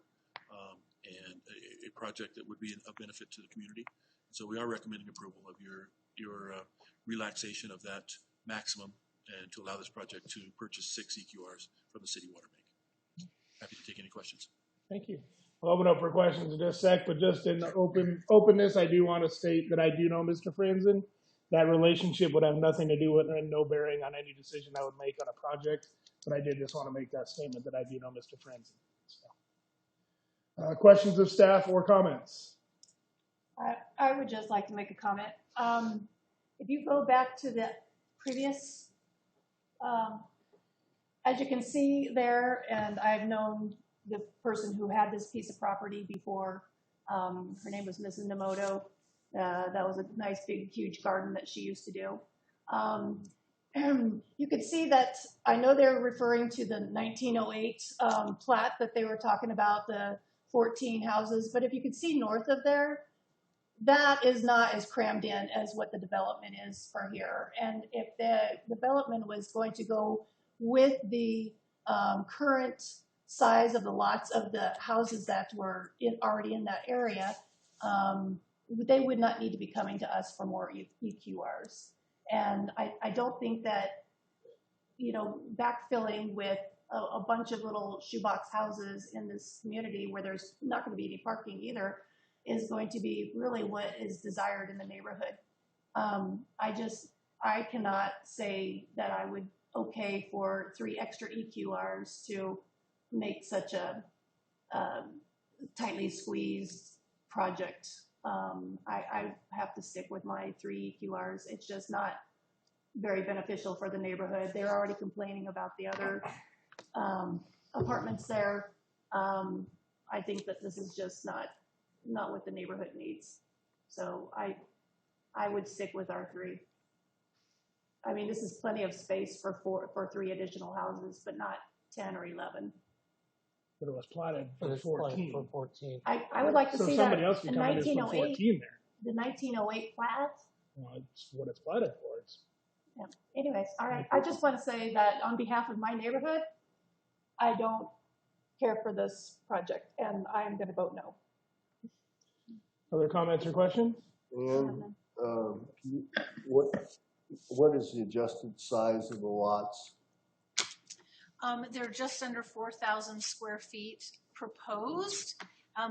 and a project that would be of benefit to the community. So we are recommending approval of your relaxation of that maximum and to allow this project to purchase 6 EQRs from the city water bank. Happy to take any questions. Thank you. I'll open up for questions in just a sec, but just in the openness, I do want to state that I do know Mr. Franzen. That relationship would have nothing to do with and no bearing on any decision I would make on a project, but I did just want to make that statement that I do know Mr. Franzen. So, questions of staff or comments? I would just like to make a comment. If you go back to the previous, as you can see there, and I've known the person who had this piece of property before. Her name was Mrs. Nemoto. That was a nice, big, huge garden that she used to do. You could see that, I know they're referring to the 1908 plat that they were talking about, the 14 houses, but if you could see north of there, that is not as crammed in as what the development is for here. And if the development was going to go with the current size of the lots of the houses that were already in that area, they would not need to be coming to us for more EQRs. And I don't think that, backfilling with a bunch of little shoebox houses in this community where there's not going to be any parking either is going to be really what is desired in the neighborhood. I cannot say that I would okay for 3 extra EQRs to make such a tightly squeezed project. I have to stick with my 3 EQRs. It's just not very beneficial for the neighborhood. They're already complaining about the other apartments there. I think that this is just not what the neighborhood needs. So I would stick with our 3. I mean, this is plenty of space for 3 additional houses, but not 10 or 11. But it was plotted for 14. For 14. I would like to see that somebody else can come in and put 14 there. The 1908 plat. Well, it's what it's plotted for. Yeah. Anyways, all right. I just want to say that on behalf of my neighborhood, I don't care for this project, and I am going to vote no. Other comments or questions? And what is the adjusted size of the lots? They're just under 4,000 square feet proposed.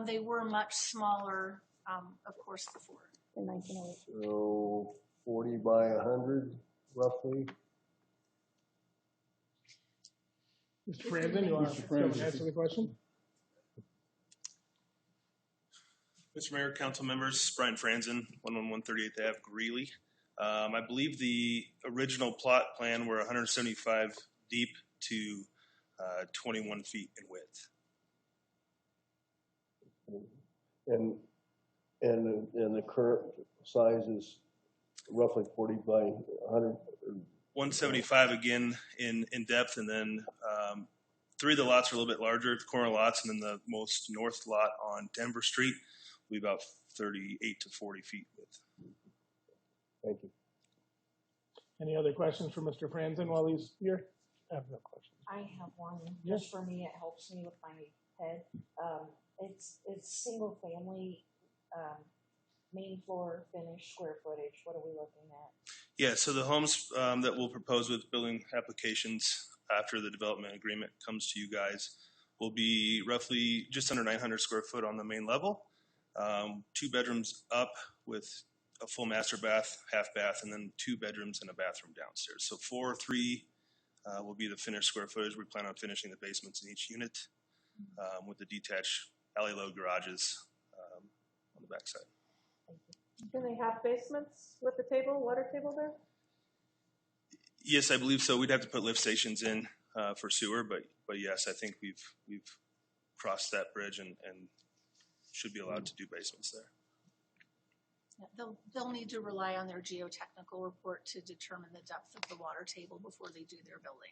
They were much smaller, of course, before. In 1908. So 40 by 100, roughly. Mr. Franzen, you want to answer the question? Mr. Mayor, council members, Brian Franzen, 111 38th Ave, Greeley. I believe the original plot plan were 175 deep to 21 feet in width. And the current size is roughly 40 by 100. 175 again in depth, and then 3 of the lots are a little bit larger, the corner lots, and then the most north lot on Denver Street will be about 38 to 40 feet width. Thank you. Any other questions for Mr. Franzen while he's here? I have no questions. I have one. Yes. Just for me, it helps me with my head. It's single family, main floor, finish, square footage. What are we looking at? Yeah, so the homes that we'll propose with building applications after the development agreement comes to you guys will be roughly just under 900 square foot on the main level. 2 bedrooms up with a full master bath, half bath, and then 2 bedrooms and a bathroom downstairs. So 4, 3 will be the finished square footage. We plan on finishing the basements in each unit with the detached alley load garages on the backside. Can they have basements with the table, water table there? Yes, I believe so. We'd have to put lift stations in for sewer, but yes, I think we've crossed that bridge and should be allowed to do basements there. Yeah, they'll need to rely on their geotechnical report to determine the depth of the water table before they do their building.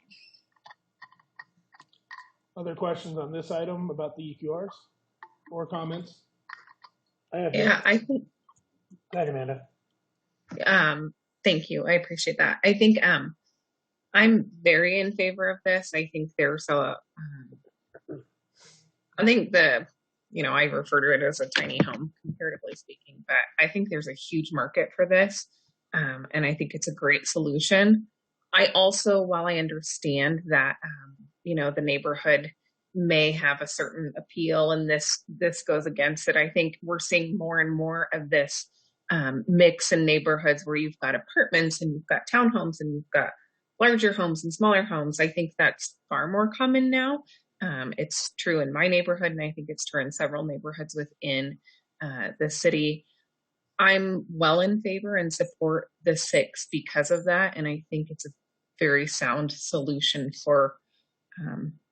Other questions on this item about the EQRs or comments? Yeah, I think. Go ahead, Amanda. Thank you. I appreciate that. I think I'm very in favor of this. I think there's I think I refer to it as a tiny home, comparatively speaking, but I think there's a huge market for this. And I think it's a great solution. I also, while I understand that, the neighborhood may have a certain appeal and this goes against it, I think we're seeing more and more of this mix in neighborhoods where you've got apartments and you've got townhomes and you've got larger homes and smaller homes. I think that's far more common now. It's true in my neighborhood, and I think it's true in several neighborhoods within the city. I'm well in favor and support the 6 because of that, and I think it's a very sound solution for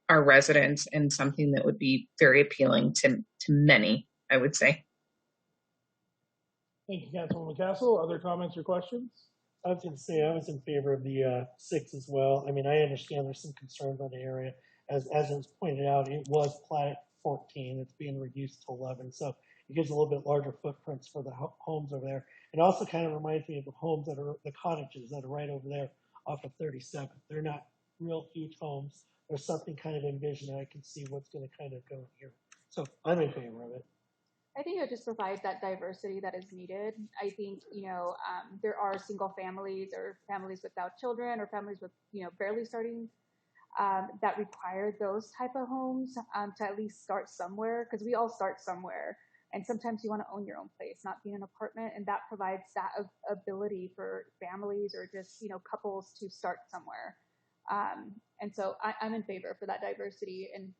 our residents and something that would be very appealing to many, I would say. Thank you, Councilwoman Castle. Other comments or questions? I was going to say I was in favor of the 6 as well. I mean, I understand there's some concerns on the area. As was pointed out, it was platted 14. It's being reduced to 11. So it gives a little bit larger footprints for the homes over there. It also kind of reminds me of the homes that are the cottages that are right over there off of 37. They're not real huge homes. There's something kind of envisioned. I can see what's going to kind of go here. So I'm in favor of it. I think it just provides that diversity that is needed. I think, there are single families or families without children or families with, barely starting that require those type of homes to at least start somewhere, because we all start somewhere. And sometimes you want to own your own place, not be in an apartment. And that provides that ability for families or just, couples to start somewhere. And so I'm in favor for that diversity and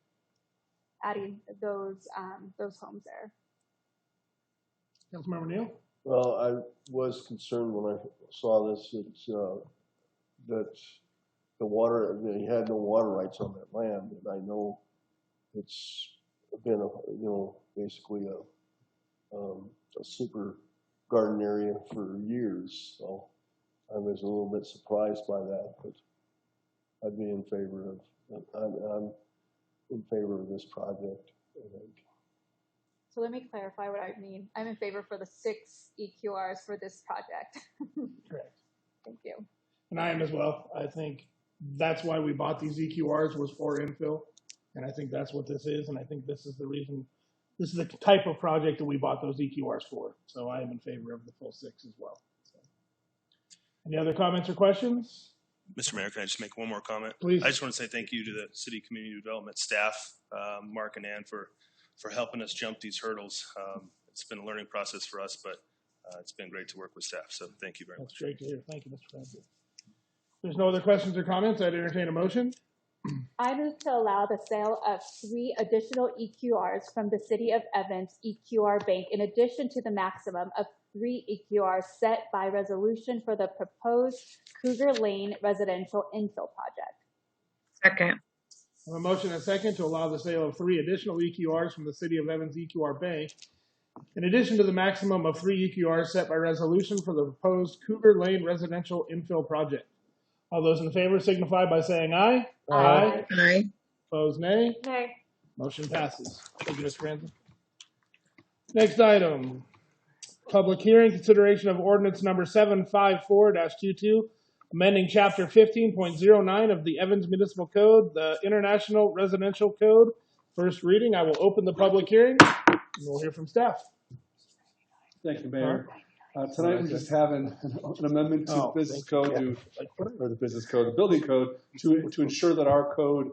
adding those homes there. Councilmember Neal? Well, I was concerned when I saw this, that the water, they had no water rights on that land. And I know it's been, basically a super garden area for years. So I was a little bit surprised by that, but I'd be in favor of, I'm in favor of this project, I think. So let me clarify what I mean. I'm in favor for the 6 EQRs for this project. Correct. Thank you. And I am as well. I think that's why we bought these EQRs, was for infill. And I think that's what this is. And I think this is the reason, this is the type of project that we bought those EQRs for. So I am in favor of the full 6 as well. So. Any other comments or questions? Mr. Mayor, can I just make one more comment? Please. I just want to say thank you to the City Community Development staff, Mark and Ann, for helping us jump these hurdles. It's been a learning process for us, but it's been great to work with staff. So thank you very much. That's great to hear. Thank you, Mr. Francis. If there's no other questions or comments, I'd entertain a motion. I move to allow the sale of 3 additional EQRs from the City of Evans EQR Bank in addition to the maximum of 3 EQRs set by resolution for the proposed Cougar Lane residential infill project. Second. I have a motion and a second to allow the sale of 3 additional EQRs from the City of Evans EQR Bank, in addition to the maximum of 3 EQRs set by resolution for the proposed Cougar Lane residential infill project. All those in favor signify by saying aye. Aye. Aye. Opposed, nay. Nay. Motion passes. Thank you, Mr. Francis. Next item, public hearing, consideration of ordinance number 754-22, amending chapter 15.09 of the Evans Municipal Code, the International Residential Code. First reading. I will open the public hearing and we'll hear from staff. Thank you, Mayor. Tonight we're just having an amendment to the business code the building code to ensure that our code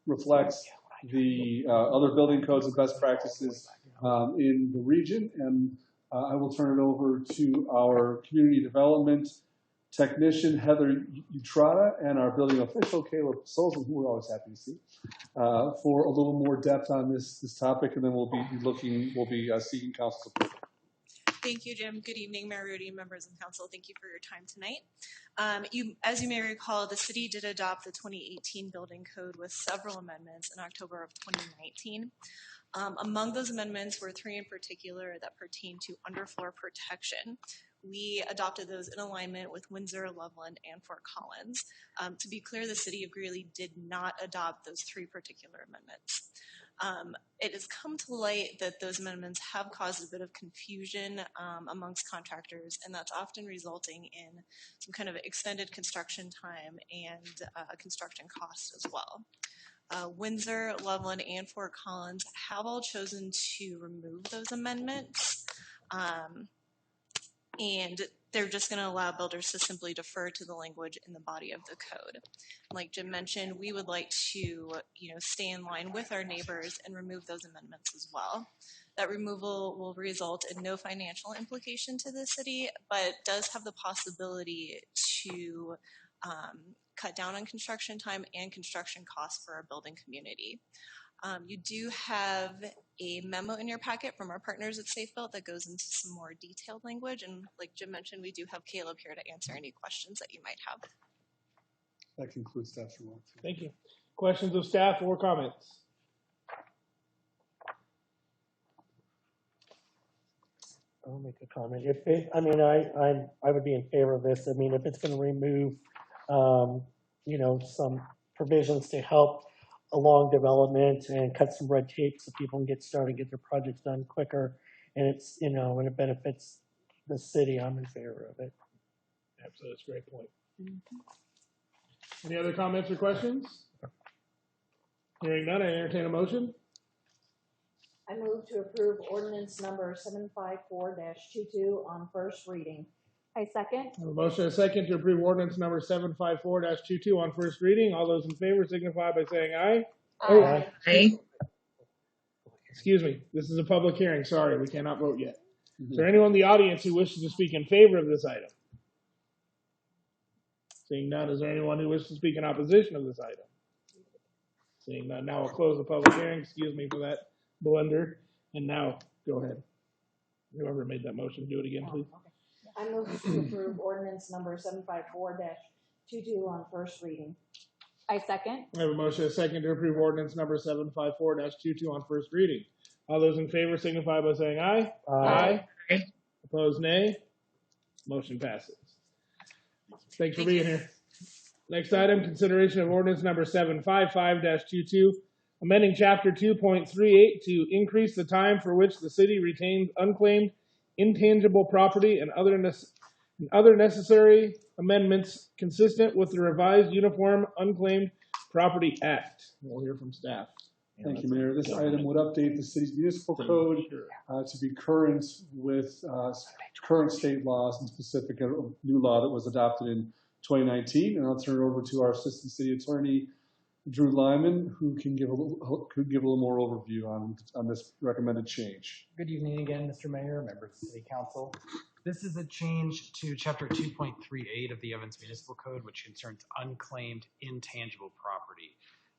reflects the other building codes and best practices in the region. And I will turn it over to our community development technician, Heather Utrata, and our building official, Caleb Solzman, who we're always happy to see, for a little more depth on this topic, and then we'll be seeking council support. Thank you, Jim. Good evening, Mayor Rudy, members of council. Thank you for your time tonight. As you may recall, the city did adopt the 2018 building code with several amendments in October of 2019. Among those amendments were 3 in particular that pertain to underfloor protection. We adopted those in alignment with Windsor, Loveland, and Fort Collins. To be clear, the city of Greeley did not adopt those 3 particular amendments. It has come to light that those amendments have caused a bit of confusion amongst contractors, and that's often resulting in some kind of extended construction time and construction costs as well. Windsor, Loveland, and Fort Collins have all chosen to remove those amendments, and they're just going to allow builders to simply defer to the language in the body of the code. Like Jim mentioned, we would like to, stay in line with our neighbors and remove those amendments as well. That removal will result in no financial implication to the city, but does have the possibility to cut down on construction time and construction costs for our building community. You do have a memo in your packet from our partners at SafeBuilt that goes into some more detailed language. And like Jim mentioned, we do have Caleb here to answer any questions that you might have. That concludes staff's remarks. Thank you. Questions of staff or comments? I'll make a comment. I would be in favor of this. I mean, if it's going to remove, some provisions to help along development and cut some red tape so people can get started, get their projects done quicker, and it's, and it benefits the city, I'm in favor of it. Absolutely, that's a great point. Any other comments or questions? Hearing none, I entertain a motion. I move to approve ordinance number 754-22 on first reading. I second. I have a motion and a second to approve ordinance number 754-22 on first reading. All those in favor signify by saying aye. Aye. Aye. Excuse me, this is a public hearing. Sorry, we cannot vote yet. Is there anyone in the audience who wishes to speak in favor of this item? Seeing none, is there anyone who wishes to speak in opposition of this item? Seeing none, now I'll close the public hearing. Excuse me for that blunder. And now, go ahead. Whoever made that motion, do it again, please. I move to approve ordinance number 754-22 on first reading. I second. I have a motion and a second to approve ordinance number 754-22 on first reading. All those in favor signify by saying aye. Aye. Aye. Opposed, nay. Motion passes. Thanks for being here. Next item, consideration of ordinance number 755-22, amending chapter 2.38 to increase the time for which the city retains unclaimed intangible property and other necessary amendments consistent with the revised Uniform Unclaimed Property Act. We'll hear from staff. Thank you, Mayor. This item would update the city's municipal code to be current with current state laws, and specific a new law that was adopted in 2019. And I'll turn it over to our Assistant City Attorney, Drew Lyman, who can give a little more overview on this recommended change. Good evening again, Mr. Mayor, members of the City Council. This is a change to Chapter 2.38 of the Evans Municipal Code, which concerns unclaimed intangible property.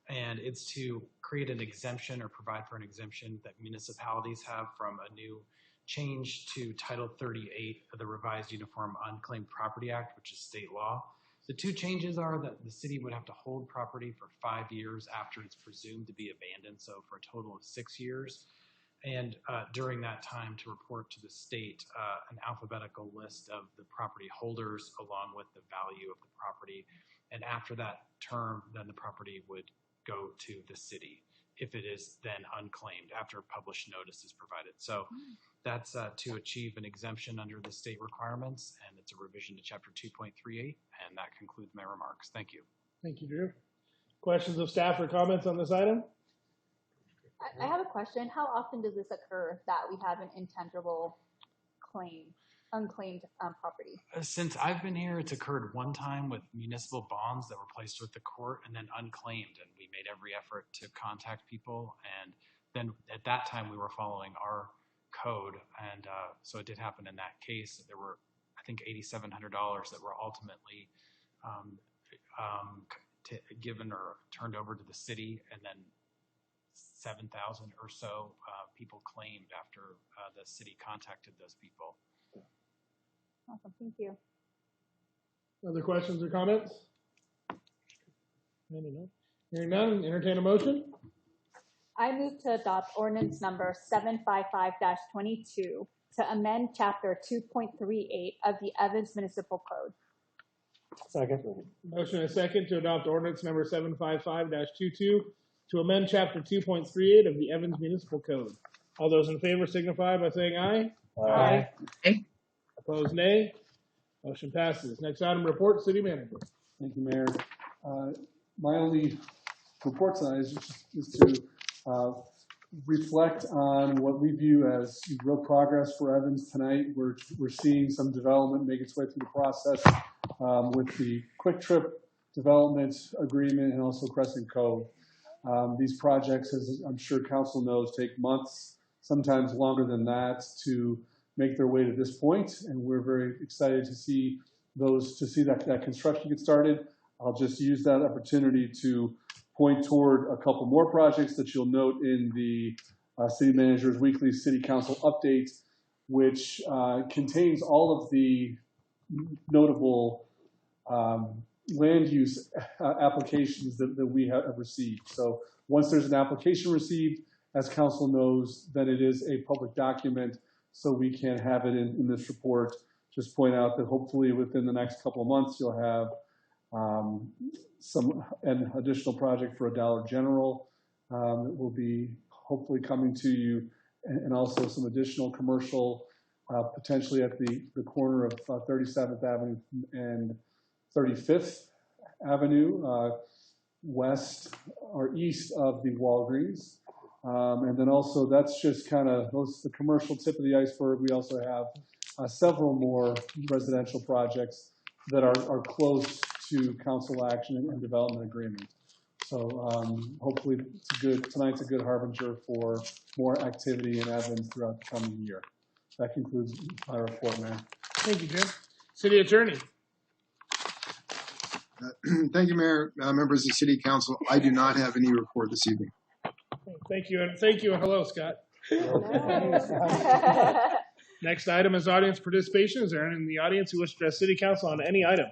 And it's to create an exemption or provide for an exemption that municipalities have from a new change to Title 38 of the revised Uniform Unclaimed Property Act, which is state law. The two changes are that the city would have to hold property for 5 years after it's presumed to be abandoned, so for a total of 6 years. And during that time to report to the state an alphabetical list of the property holders along with the value of the property. And after that term, then the property would go to the city if it is then unclaimed after published notice is provided. So that's to achieve an exemption under the state requirements, and it's a revision to Chapter 2.38, and that concludes my remarks. Thank you. Thank you, Drew. Questions of staff or comments on this item? I have a question. How often does this occur that we have an intangible unclaimed property? Since I've been here, it's occurred one time with municipal bonds that were placed with the court and then unclaimed. And we made every effort to contact people, and then at that time we were following our code, and so it did happen in that case. There were, I think, $8,700 that were ultimately given or turned over to the city, and then 7,000 or so people claimed after the city contacted those people. Awesome, thank you. Other questions or comments? Hearing none, entertain a motion. I move to adopt ordinance number 755-22 to amend chapter 2.38 of the Evans Municipal Code. Second. Motion and a second to adopt ordinance number 755-22 to amend chapter 2.38 of the Evans Municipal Code. All those in favor signify by saying aye. Aye. Aye. Opposed, nay. Motion passes. Next item, report, city manager. Thank you, Mayor. My only report tonight is to reflect on what we view as real progress for Evans tonight. We're seeing some development make its way through the process with the Quick Trip development agreement and also Crescent Cove. These projects, as I'm sure council knows, take months, sometimes longer than that, to make their way to this point, and we're very excited to see that construction get started. I'll just use that opportunity to point toward a couple more projects that you'll note in the city manager's weekly city council update, which contains all of the notable land use applications that we have received. So once there's an application received, as council knows, then it is a public document, so we can have it in this report. Just point out that hopefully within the next couple of months, you'll have an additional project for a Dollar General that will be hopefully coming to you, and also some additional commercial potentially at the corner of 37th Avenue and 35th Avenue, west or east of the Walgreens. And then also that's just kind of the commercial tip of the iceberg. We also have several more residential projects that are close to council action and development agreement. So hopefully tonight's a good harbinger for more activity in Evans throughout the coming year. That concludes my report, Mayor. Thank you, Jim. City Attorney. Thank you, Mayor, members of City Council. I do not have any report this evening. Thank you, and hello, Scott. Next item is audience participation. Is there anyone in the audience who wishes to address City Council on any item?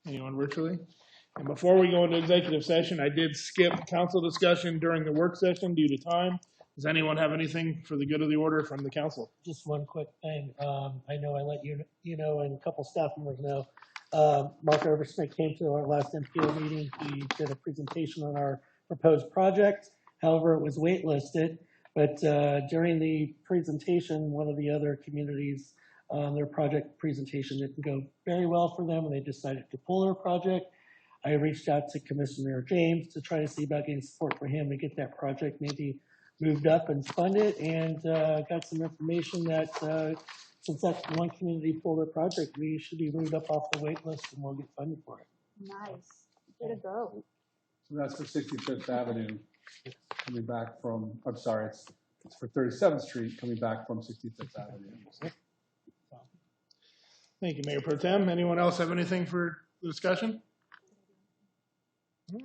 Anyone virtually? And before we go into executive session, I did skip council discussion during the work session due to time. Does anyone have anything for the good of the order from the council? Just one quick thing. I know I let you know, and a couple staff members know. Mark Oversmith came to our last MPO meeting. He did a presentation on our proposed project. However, it was waitlisted. But during the presentation, one of the other communities, their project presentation didn't go very well for them, and they decided to pull their project. I reached out to Commissioner James to try to see about getting support for him to get that project maybe moved up and funded, and got some information that since that's one community pulled their project, we should be moved up off the wait list and we'll get funded for it. Nice. Way to go. So that's for 65th Avenue coming back from, I'm sorry, it's for 37th Street coming back from 65th Avenue. Thank you, Mayor Pro Tem. Anyone else have anything for the discussion? If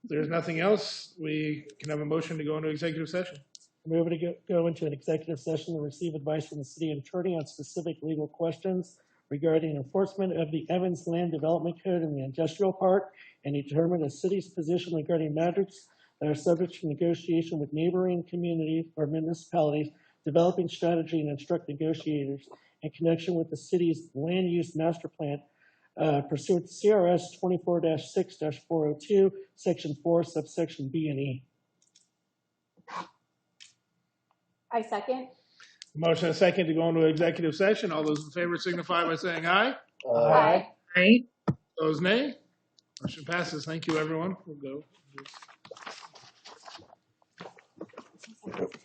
there's nothing else, we can have a motion to go into executive session. We're able to go into an executive session to receive advice from the city attorney on specific legal questions regarding enforcement of the Evans Land Development Code in the industrial park, and determine the city's position regarding matters that are subject to negotiation with neighboring communities or municipalities, developing strategy and instruct negotiators in connection with the city's land use master plan pursuant to CRS 24-6-402, section 4, subsection B and E. I second. Motion and second to go into executive session. All those in favor signify by saying aye. Aye. Aye. Those nay. Motion passes. Thank you, everyone. We'll go.